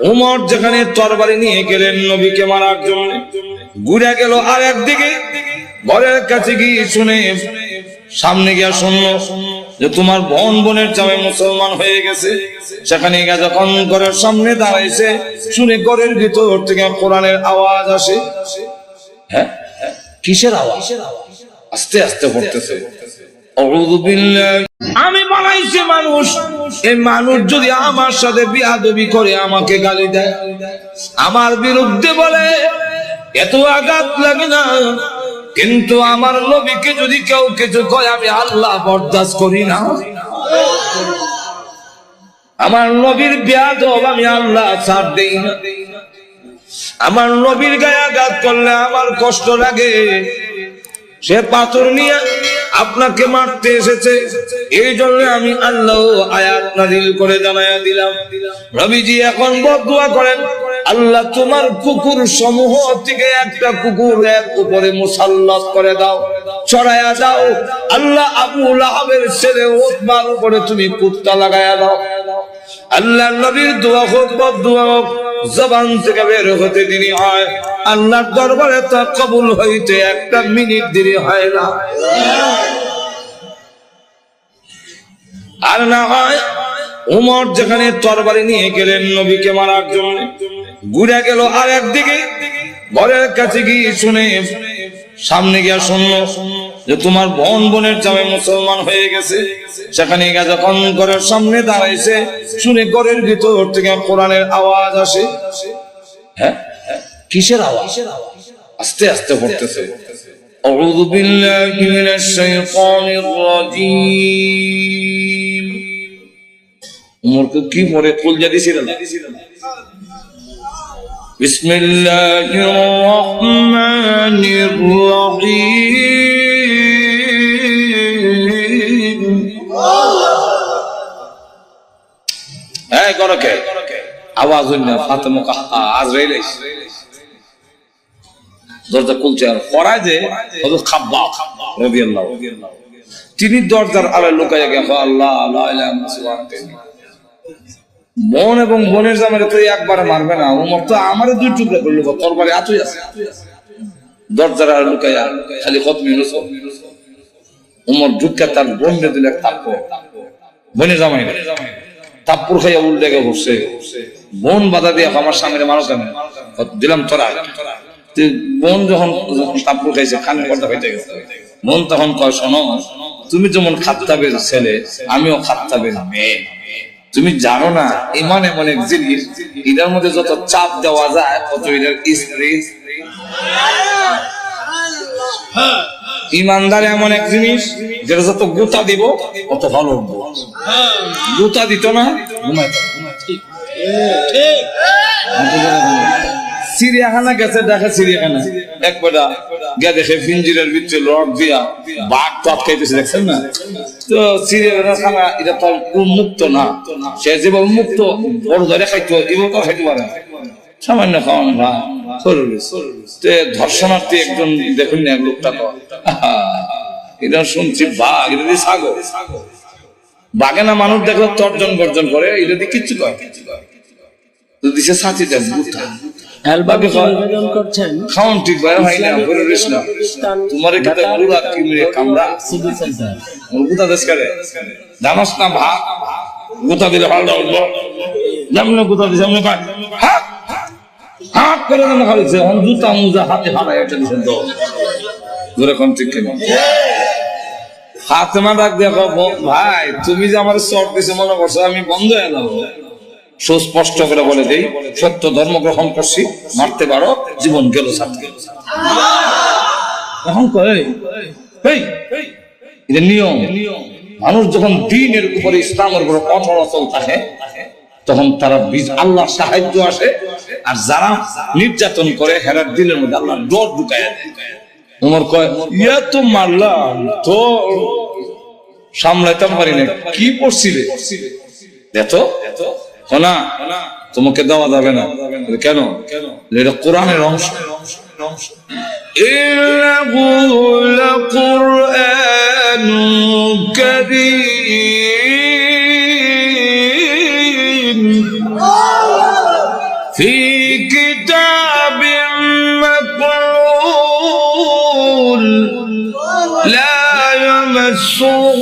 উমর যেখানে তরবারি নিয়ে গেলেন নবীকে মারার জন্য, ঘুরে গেল আর একদিকে ঘরের কাছে গিয়ে শুনে সামনে গিয়া শুনলো যে তোমার বোনের জামাই মুসলমান হয়ে গেছে। সেখানে গিয়া যখন ঘরের সামনে দাঁড়াইছে, শুনে ঘরের ভিতর থেকে কোরআনের আওয়াজ আসে। হ্যাঁ, কিসের আওয়াজ? আস্তে আস্তে পড়তেছে, আউযু বিল্লাহি। আমি বানাইছি মানুষ, এই মানুষ যদি আমার সাথে বিয়াদবি করে, আমাকে গালি দেয়, আমার বিরুদ্ধে বলে, এত আঘাত লাগে না। কিন্তু আমার নবীকে যদি কেউ কিছু কয়, আমি আল্লাহ বরদাস্ত করি না। আমার নবীর বিয়াদব আমি আল্লাহ ছাড় দেই না। আমার নবীর গায়ে আঘাত করলে আমার কষ্ট লাগে। সে পাথর নিয়ে আপনাকে মারতে এসেছে, এই জন্য আমি আল্লাহ আয়াত নাযিল করে জানায়া দিলাম। নবীজি এখন বদদুয়া করেন, আল্লাহ তোমার কুকুর সমূহ থেকে একটা কুকুরের উপরে মুসাল্লাত করে দাও, চড়ায়া দাও। আল্লাহ আবু লাহাবের ছেলে উতবার উপরে তুমি কুত্তা লাগায়া দাও। আল্লাহ নবীর দোয়া হোক, বদদুয়া হোক, জবান থেকে বের হতে দেরি হয়, আল্লাহর দরবারে তা কবুল হইতে একটা মিনিট দেরি হয় না। আর না হয় উমর যেখানে তরবারি নিয়ে গেলেন নবীকে মারার জন্য, ঘুরে গেল আর একদিকে ঘরের কাছে গিয়ে শুনে সামনে গিয়া শুনলো যে তোমার বোনের জামাই মুসলমান হয়ে গেছে। সেখানে গিয়া যখন ঘরের সামনে দাঁড়াইছে, শুনে ঘরের ভিতর থেকে কোরআনের আওয়াজ আসে। হ্যাঁ, কিসের আওয়াজ? আস্তে আস্তে পড়তেছে, আউযু বিল্লাহি মিনাশ শাইতানির রাজীম। উমরকে কি পড়ে কলজা দিছিল না? বিসমিল্লাহির রহমানির রহিম। এই করকে আওয়াজ হইল না, ফাতেমা কাহা আজরাইল দরজা খুলছে। আর পড়ায় যে হযরত খাব্বাব রাদিয়াল্লাহু, তিনি দরজার আড়ালে লুকাইয়া গেল। আল্লাহ লা ইলাহা ইল্লাল্লাহ। বোন এবং বোনের জামাইরে তো একবারে মারবে না। উমর তো আমারে দুই টুকরা করলো, তরবারি আতুই আছে, দরজার আড়ালে লুকাইয়া খালি খতমে রসুল। উমর ঢুকে তার বোনরে দিল এক থাপ্পড়, বোনের জামাই থাপ্পড় খাইয়া উল্টে গিয়ে বসছে। বোন বাধা দিয়ে আমার স্বামীরে মারো কেন? দিলাম তোরা। বোন যখন থাপ্পড় খাইছে, কানে পর্দা হইতে গেছে। বোন তখন কয়, শোনো, তুমি যেমন খাত্তাবের ছেলে, আমিও খাত্তাবের মেয়ে। তুমি জানো না ইমান এমন এক জিনিস, এটার মধ্যে যত চাপ দেওয়া যায় তত এটার স্ত্রী। ইমানদার এমন এক জিনিস, যেটা যত গুতা দিব তত ভালো। গুতা দিত না, চিড়িয়াখানা গেছে, দেখে চিড়িয়াখানা এক বেটা গিয়ে দেখে পিঞ্জিরের ভিতরে রড দিয়া বাঘ টাপ খাইতেছে, দেখছেন না? তো চিড়িয়াখানা এটা তো উন্মুক্ত না, সে যেভাবে মুক্ত বড় ধরে খাইতো এভাবে তো খাইতে পারে না, সামান্য খাওয়ানো ভাই। ধর্ষণার্থী একজন দেখুন না, এক লোকটা তো এটা শুনছি বাঘ, এটা দিয়ে ছাগল। বাঘে না মানুষ দেখলো তর্জন গর্জন করে, এটা দিয়ে কিচ্ছু কয় দিছে সাথী দেব বুঝা খাওয়ান ঠিক ভাই হয় না, তোমার পুরা কি কামড়া গুতা দেশ করে জানাস না ভাত গুতা দিলে ভালো উঠবো, যেমন গুতা দিছে এমনি হাত হাত করে যেন খাইছে, জুতা মুজা হাতে হারাই একটা দিচ্ছেন তো ধরে কোন ঠিক কেন ফাতেমা ডাক দিয়ে ভাই তুমি যে আমার চট দিছে মনে করছো আমি বন্ধ হয়ে যাবো? সুস্পষ্ট করে বলে দেই, সত্য ধর্ম গ্রহণ করছি, মারতে পারো, জীবন গেল সাথে। এখন এটা নিয়ম। মানুষ যখন দ্বীনের উপরে ইসলামের উপরে অটল অচল থাকে, তখন তারা আল্লাহ সাহায্য আসে। আর যারা নির্যাতন করে হেরার দিলের মধ্যে আল্লাহ ডর ঢুকায় দেয়। তোমার কয় ইয়া তো মারলাম তো সামলাইতাম পারি না, কি পড়ছিলে দেখো না, তোমাকে দেওয়া যাবে না। কেন? এটা কোরআনের অংশ। في كتاب مكنون لا يمسه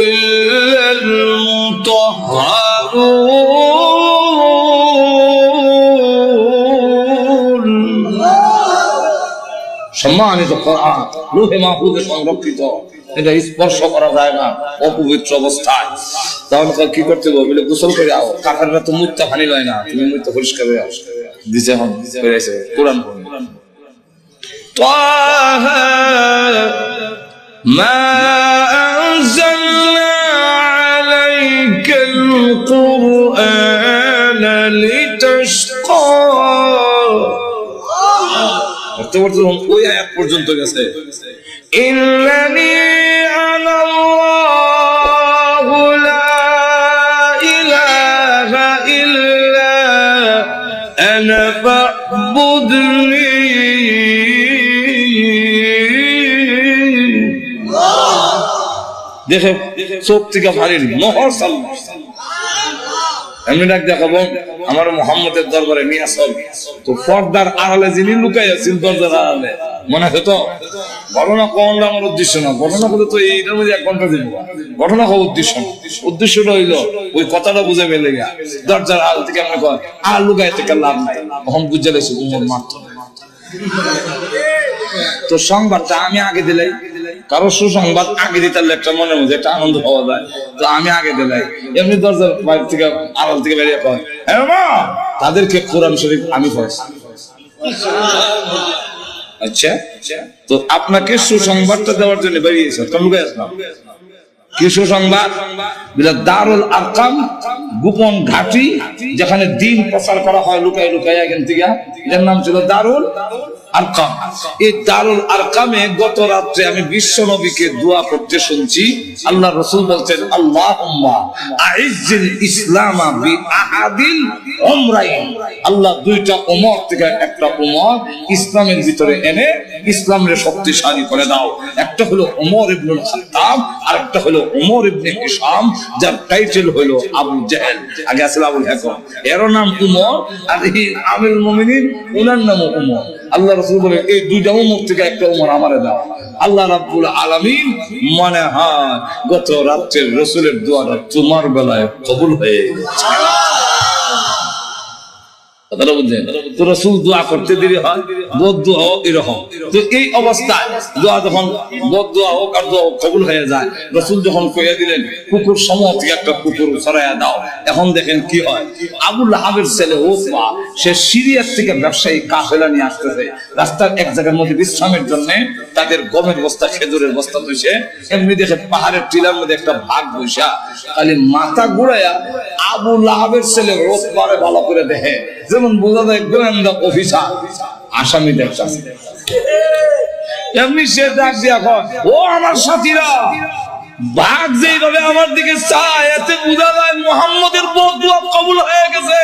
إلا المطهرون সম্মানিত কোরআন লোহে মাহফুজে সংরক্ষিত, এটা স্পর্শ করা যায় না অপবিত্র অবস্থায়। তাহলে কি করতে হবে বলে গোসল করে আও, কাকাররা তো মুত্তা পানি লয় না, তুমি মুত্তা পরিষ্কার হয়ে আস দিছে হন করেছে কোরআন পড়ে। তাহা মা আনজালনা আলাইকাল কুরআনা লিতাশকা, ওই আয়াত পর্যন্ত গেছে ইন্নানি আনাল্লাহু লা ইলাহা ইল্লা আনা ফা'বুদনি। দেখে চোখ থেকে ভারী নহর সাল্লাল্লাহু এমনি ডাক দেখাবো আমার মোহাম্মদের দরবারে নিয়ে আসল। তো পর্দার আড়ালে যিনি লুকাই আছেন দরজার আড়ালে, মনে হতো ঘটনা কোন আমার উদ্দেশ্য না, ঘটনা করে তো এইটার মধ্যে 1 ঘন্টা দিব, ঘটনা হওয়ার উদ্দেশ্য না, উদ্দেশ্যটা হইলো ওই কথাটা বুঝে মেলে গা দরজার আড়াল থেকে আমরা কয় আর লুকাই থেকে লাভ নাই, তখন বুঝে লেছি উমর মারত। তো সংবাদটা আমি আগে দিলাই, কারো সুসংবাদ আগে দিতে একটা মনের মধ্যে একটা আনন্দ পাওয়া যায়, তো আমি আগে দিলাই। এমনি দরজার বাইরে থেকে আড়াল থেকে বেরিয়ে কয় তাদেরকে কোরআন শরীফ আমি পড়াচ্ছি। আচ্ছা, তো আপনাকে সুসংবাদটা দেওয়ার জন্য বেরিয়েছে, তো লুকাই আসলাম কি সুসংবাদ? দারুল আরকাম গোপন ঘাঁটি, যেখানে দিন প্রচার করা হয় লুকাই লুকাই এখান থেকে, এর নাম ছিল দারুল আরকাম। এই দারুল আরকামে গত রাত্রে আমি বিশ্ব নবীকে দোয়া করতে শুনছি। আল্লাহ রাসূল বলছেন আল্লাহুম্মা আইজ্জিল ইসলামা বিআহাদিল উমরাইন, আল্লাহ দুইটা ওমর থেকে একটা ওমর ইসলামের ভিতরে এনে ইসলামের শক্তিশালী করে দাও। একটা হলো ওমর ইবনুল খাত্তাব, আর একটা হলো ওমর ইবনে হিশাম, যার টাইটেল হলো আবু জাহেল, আগে ছিল আবুল হাকাম, এর নাম ওমর, আর এই আমিরুল মুমিনিন ওনার নাম ওমর। আল্লাহ রাসূল বলে এই দুইটা ওমর থেকে একটা ওমর আমারে দাও। আল্লাহ রাব্বুল আলামিন মনে হয় গত রাত্রের রাসূলের দোয়াটা তোমার বেলায় কবুল হয়ে গেছে। কথাটা বুঝলেন? তো রাসূল দোয়া করতে দেরি হয়, বদদুয়া হোক এরকম। তো এই অবস্থায় দোয়া যখন বদদুয়া হোক আর দোয়া কবুল হয়ে যায়, রাসূল যখন কইয়া দিলেন কুকুর সমূহ থেকে একটা কুকুর ছড়াইয়া দাও, এখন দেখেন কি হয়। আবু লাহাবের ছেলে উতবা, সে সিরিয়ার থেকে ব্যবসায়ী কাফেলা নিয়ে আসতেছে, রাস্তার এক জায়গার মধ্যে বিশ্রামের জন্য তাদের গমের বস্তা খেজুরের বস্তা বসে, এমনি দেখে পাহাড়ের টিলার মধ্যে একটা ভাগ বসা, খালি মাথা ঘুরাইয়া আবু লাহাবের ছেলে উতবারে ভালো করে দেখে, যেমন বোঝা যায় গোয়েন্দা অফিসার আসামি দেখতেছে। এমনি সে ডাক দিয়া কয় ও আমার সাথীরা, বাঘ যেভাবে আমার দিকে চায় এতে বোঝা যায় মুহাম্মদের বদদুয়া কবুল হয়ে গেছে।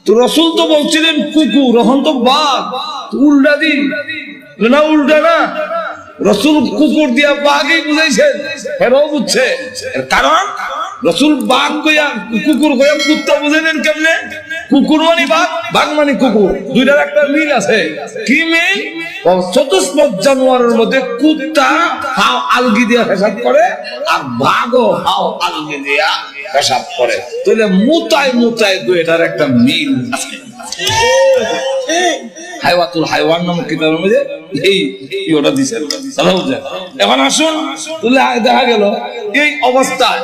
তো রাসূল তো বলছিলেন কুকুর, এখন তো বাঘ, উল্টা দিন না, উল্টা না, রাসূল কুকুর দিয়া বাঘই বুঝাইছেন, এরাও বুঝছে। কারণ রাসূল বাঘ কইয়া কুকুর কইয়া কুত্তা বুঝাইলেন কেমনে? কুকুর মানে বাঘ, বাঘ মানে কুকুর, দুইটার একটা মিল আছে। কি মিল? চতুষ্পদ জানোয়ারের মধ্যে কুত্তা হাও আলগি দিয়া পেশাব করে, আর বাঘও হাও আলগি দিয়া পেশাব করে। তাহলে মুতায় মুতায় দুইটার একটা মিল আছে। হাইওয়াতুল হাইওয়ান নামক কিতাবের মধ্যে এই ওটা দিছে। এখন আসুন, দেখা গেল এই অবস্থায়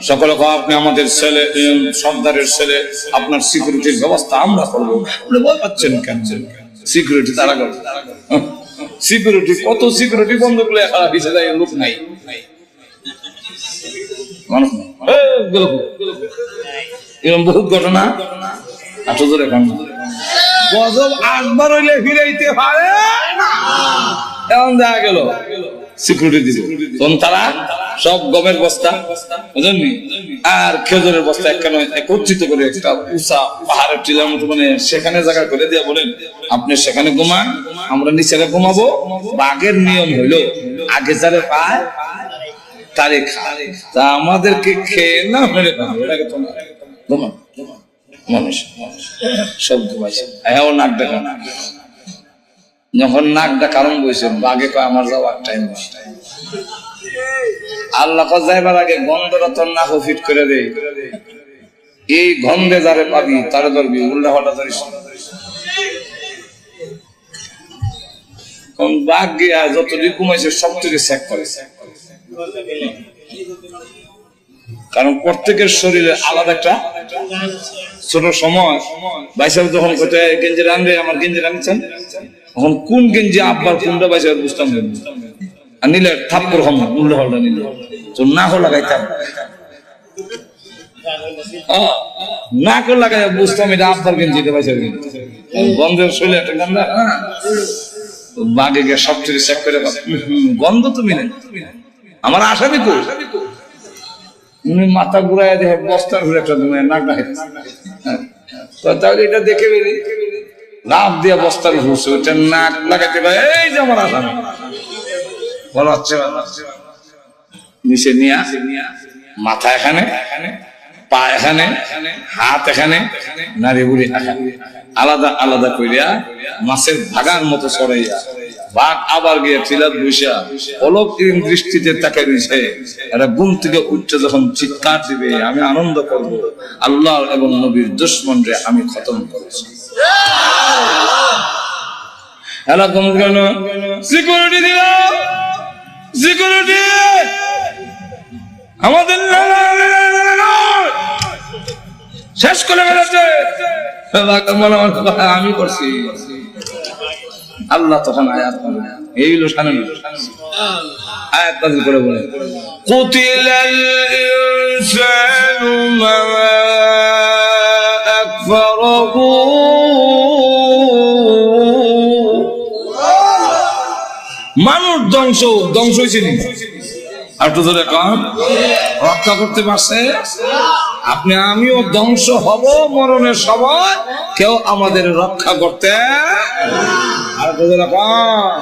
সকলে আপনি আমাদের ছেলে, সর্দারের ছেলে, আপনার সিকিউরিটির ব্যবস্থা আমরা করবো। ভয় পাচ্ছেন কেন? সিকিউরিটি তারা করবে, সিকিউরিটি কত সিকিউরিটি বন্ধ করলে খারাপ হিসেবে লোক নাই, মানুষ এরকম বহুত ঘটনা। গজব আসবার হইলে ফিরাইতে পারে, এমন দেখা গেল সিকিউরিটি দিল, তখন তারা সব গমের বস্তা বুঝলেননি আর খেজুরের বস্তা একত্রিত করে একটা উঁচা পাহাড়ের টিলার মতো মানে সেখানে জায়গা করে দিয়ে বলেন আপনি সেখানে ঘুমান, আমরা নিচে ঘুমাবো। বাঘের নিয়ম হইলো আগে যারে পায় তারে খা, তা আমাদেরকে খেয়ে না মেরে ফেলবে, এটাকে তো ঘুমা মানুষ সব ঘুমাইছে। হ্যাঁ, নাক ডাকা, যখন নাক ডাকা কারণ বলছে বাঘে কয় আমার যাওয়ার টাইম। আল্লাহ যাইবার আগে গন্ধটা তোর নাক ফিট করে দেয়, এই গন্ধে যারে পাবি তারে ধরবি, উল্টা হটা ধরিস। বাঘ গিয়া যতটুকু ঘুমাইছে সব থেকে চেক করে, কারণ প্রত্যেকের শরীরে আলাদা একটা ছোট সময় বাইসাব যখন কোথায় গেঞ্জি রানবে, আমার গেঞ্জি রানছেন তখন কোন গেঞ্জি আব্বার কোনটা বাইসাব বুঝতাম আর নিলে থাপ্পর হম উল্টা হলটা নিলে তো না হল লাগাইতাম, না করে লাগাই বুঝতাম এটা আব্বার গেঞ্জি, এটা বাইসাব গেঞ্জি। গন্ধের শরীরে একটা গন্ধ, বাঘে গিয়ে সব থেকে চেক করে গন্ধ তুমি নেই, আমার আসামি কো মাথা ঘুরাই দেখে বস্তার ঘুরে একটা নাকটা তাহলে এটা দেখে বেরি লাভ দিয়ে বস্তার ঘুরছে, ওইটা নাক লাগাইতে পারে, এই যে আমার আসামি বলা হচ্ছে নিচে নিয়ে মাথা এখানে, পা এখানে, হাত এখানে, নারী বুড়ি আলাদা আলাদা করিয়া মাছের ভাগার মতো সরাইয়া বাঘ আবার গিয়ে চিলাত বসিয়া অলৌকিক দৃষ্টিতে তাকে দিয়েছে। এরা ঘুম থেকে উঠতে যখন চিৎকার দিবে, আমি আনন্দ করব, আল্লাহ এবং নবীর দুশমনরে আমি খতম করেছি। এরকম কেন সিকিউরিটি দিলাম, সিকিউরিটি আমাদের শেষ করে বেড়াচ্ছে, আমি করছি। আল্লাহ তখন আয়াত এইগুলো শানেন, আয়াত নাযিল করে বলে কুতিলাল ইনসানু মা আকফারহু, মানুষ ধ্বংস হয়েছে নি, আর তো ধরে কম রক্ষা করতে পারছে। আপনি আমিও ধ্বংস হব মরণের সময়, কেউ আমাদের রক্ষা করতে আর তো ধরে কম